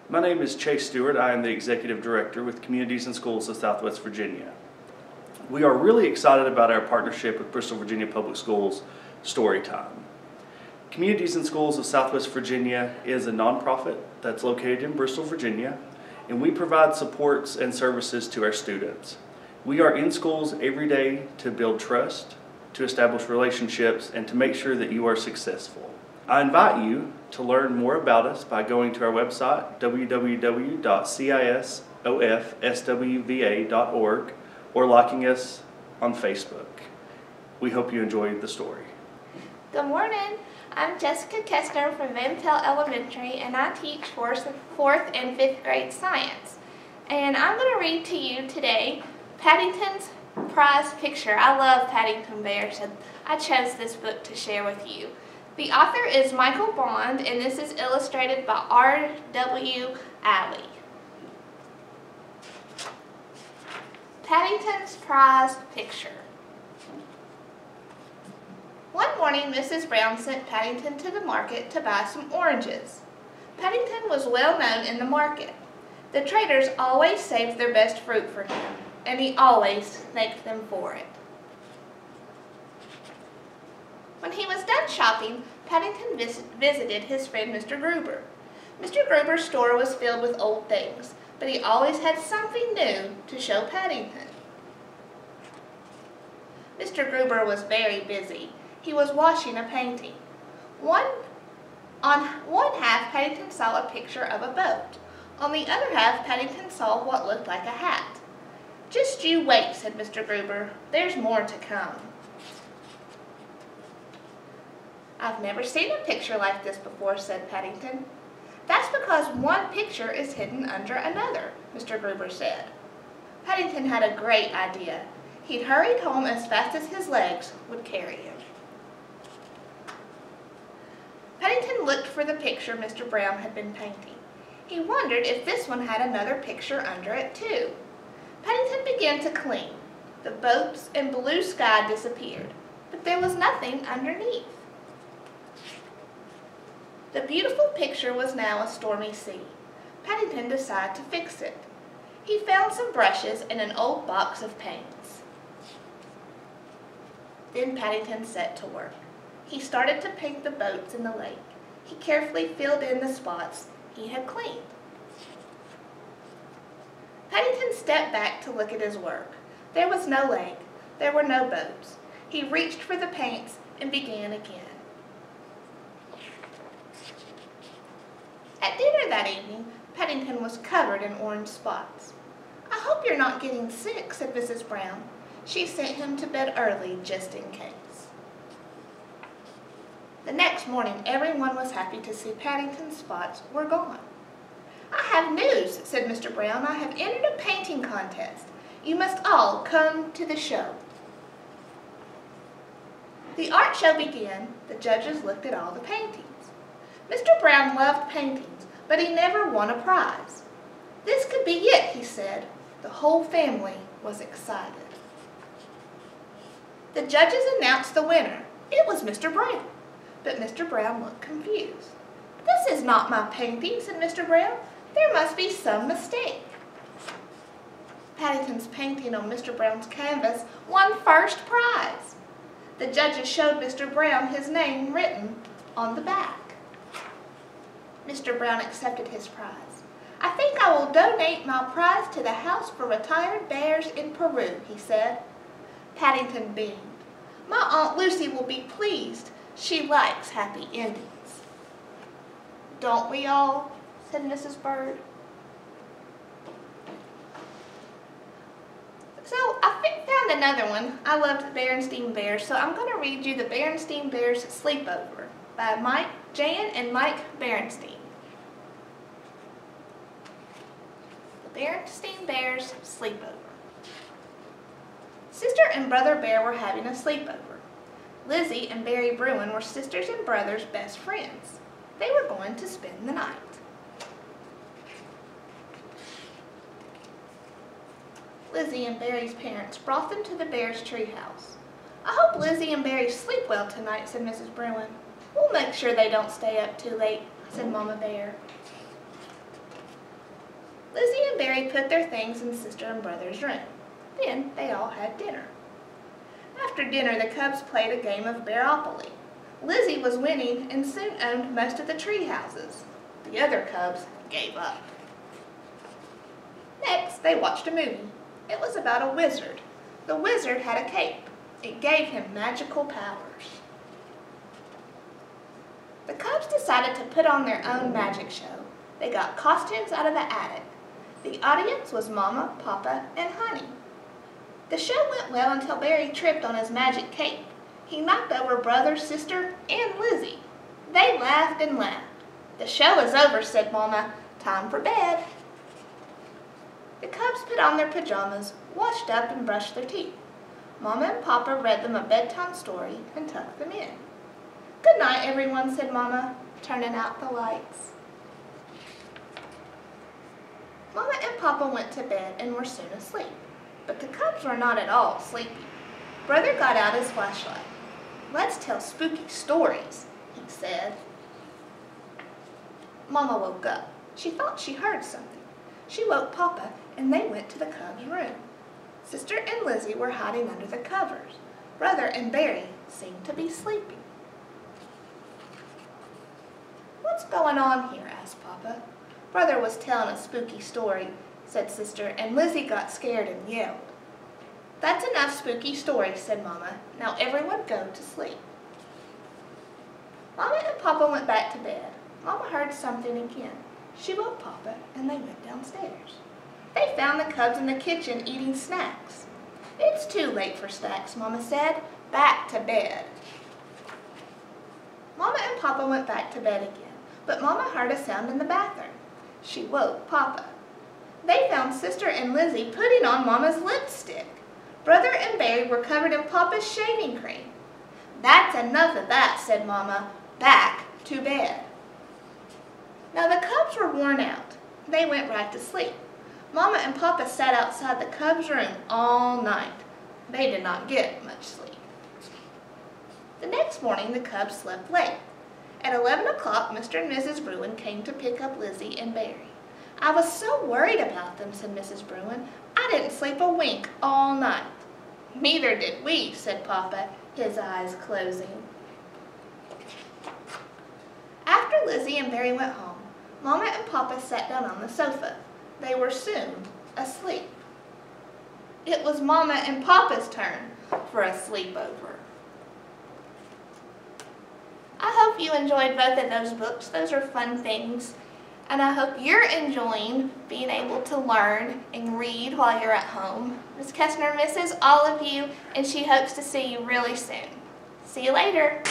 My name is Chase Stewart. I am the Executive Director with Communities and Schools of Southwest Virginia. We are really excited about our partnership with Bristol, Virginia Public Schools Storytime. Communities and Schools of Southwest Virginia is a nonprofit that's located in Bristol, Virginia, and we provide supports and services to our students. We are in schools every day to build trust, to establish relationships, and to make sure that you are successful. I invite you to learn more about us by going to our website, www.cisofswva.org, or liking us on Facebook. We hope you enjoyed the story. Good morning. I'm Jessica Kestner from Van Pelt Elementary, and I teach 4th and 5th grade science. And I'm going to read to you today Paddington's prize picture. I love Paddington Bear, so I chose this book to share with you. The author is Michael Bond, and this is illustrated by R.W. Alley. Paddington's prize picture. One morning, Mrs. Brown sent Paddington to the market to buy some oranges. Paddington was well known in the market. The traders always saved their best fruit for him, and he always thanked them for it. When he was done shopping, Paddington visited his friend Mr. Gruber. Mr. Gruber's store was filled with old things, but he always had something new to show Paddington. Mr. Gruber was very busy. He was washing a painting. On one half, Paddington saw a picture of a boat. On the other half, Paddington saw what looked like a hat. "Just you wait," said Mr. Gruber. "There's more to come." "I've never seen a picture like this before," said Paddington. "That's because one picture is hidden under another," Mr. Gruber said. Paddington had a great idea. He'd hurried home as fast as his legs would carry him. Paddington looked for the picture Mr. Brown had been painting. He wondered if this one had another picture under it too. Paddington began to clean. The boats and blue sky disappeared, but there was nothing underneath. The beautiful picture was now a stormy sea. Paddington decided to fix it. He found some brushes and an old box of paints. Then Paddington set to work. He started to paint the boats in the lake. He carefully filled in the spots he had cleaned. Paddington stepped back to look at his work. There was no lake. There were no boats. He reached for the paints and began again. At dinner that evening, Paddington was covered in orange spots. "I hope you're not getting sick," said Mrs. Brown. She sent him to bed early just in case. The next morning, everyone was happy to see Paddington's spots were gone. "I have news," said Mr. Brown. "I have entered a painting contest. You must all come to the show." The art show began. The judges looked at all the paintings. Mr. Brown loved paintings, but he never won a prize. "This could be it," he said. The whole family was excited. The judges announced the winner. It was Mr. Brown, but Mr. Brown looked confused. "This is not my painting," said Mr. Brown. "There must be some mistake." Paddington's painting on Mr. Brown's canvas won first prize. The judges showed Mr. Brown his name written on the back. Mr. Brown accepted his prize. "I think I will donate my prize to the House for Retired Bears in Peru," he said. Paddington beamed. "My Aunt Lucy will be pleased. She likes happy endings." "Don't we all?" said Mrs. Bird. So I found another one. I loved the Berenstain Bears, so I'm going to read you the Berenstain Bears Sleepover by Jan and Mike Berenstain. The Berenstain Bears Sleepover. Sister and Brother Bear were having a sleepover. Lizzie and Barry Bruin were sisters and brothers' best friends. They were going to spend the night. Lizzie and Barry's parents brought them to the Bears' treehouse. "I hope Lizzie and Barry sleep well tonight," said Mrs. Bruin. "We'll make sure they don't stay up too late," said Mama Bear. and Barry put their things in sister and brother's room. Then they all had dinner. After dinner, the cubs played a game of Bearopoly. Lizzie was winning and soon owned most of the tree houses. The other cubs gave up. Next, they watched a movie. It was about a wizard. The wizard had a cape. It gave him magical powers. The cubs decided to put on their own magic show. They got costumes out of the attic. The audience was Mama, Papa, and Honey. The show went well until Barry tripped on his magic cape. He knocked over brother, sister, and Lizzie. They laughed and laughed. "The show is over," said Mama. "Time for bed." The cubs put on their pajamas, washed up, and brushed their teeth. Mama and Papa read them a bedtime story and tucked them in. "Good night, everyone," said Mama, turning out the lights. Mama and Papa went to bed and were soon asleep. But the cubs were not at all sleepy. Brother got out his flashlight. "Let's tell spooky stories," he said. Mama woke up. She thought she heard something. She woke Papa, and they went to the cubs' room. Sister and Lizzie were hiding under the covers. Brother and Barry seemed to be sleeping. "What's going on here?" asked Papa. "Brother was telling a spooky story," said Sister, and Lizzie got scared and yelled. "That's enough spooky stories," said Mama. "Now everyone go to sleep." Mama and Papa went back to bed. Mama heard something again. She woke Papa, and they went downstairs. They found the cubs in the kitchen eating snacks. "It's too late for snacks," Mama said. "Back to bed." Mama and Papa went back to bed again, but Mama heard a sound in the bathroom. She woke Papa. They found Sister and Lizzie putting on Mama's lipstick. Brother and Barry were covered in Papa's shaving cream. "That's enough of that," said Mama. "Back to bed." Now the cubs were worn out. They went right to sleep. Mama and Papa sat outside the cubs' room all night. They did not get much sleep. The next morning the cubs slept late. At 11 o'clock, Mr. and Mrs. Bruin came to pick up Lizzie and Barry. "I was so worried about them," said Mrs. Bruin. "I didn't sleep a wink all night." "Neither did we," said Papa, his eyes closing. After Lizzie and Barry went home, Mama and Papa sat down on the sofa. They were soon asleep. It was Mama and Papa's turn for a sleepover. I hope you enjoyed both of those books. Those are fun things. And I hope you're enjoying being able to learn and read while you're at home. Ms. Kessner misses all of you, and she hopes to see you really soon. See you later.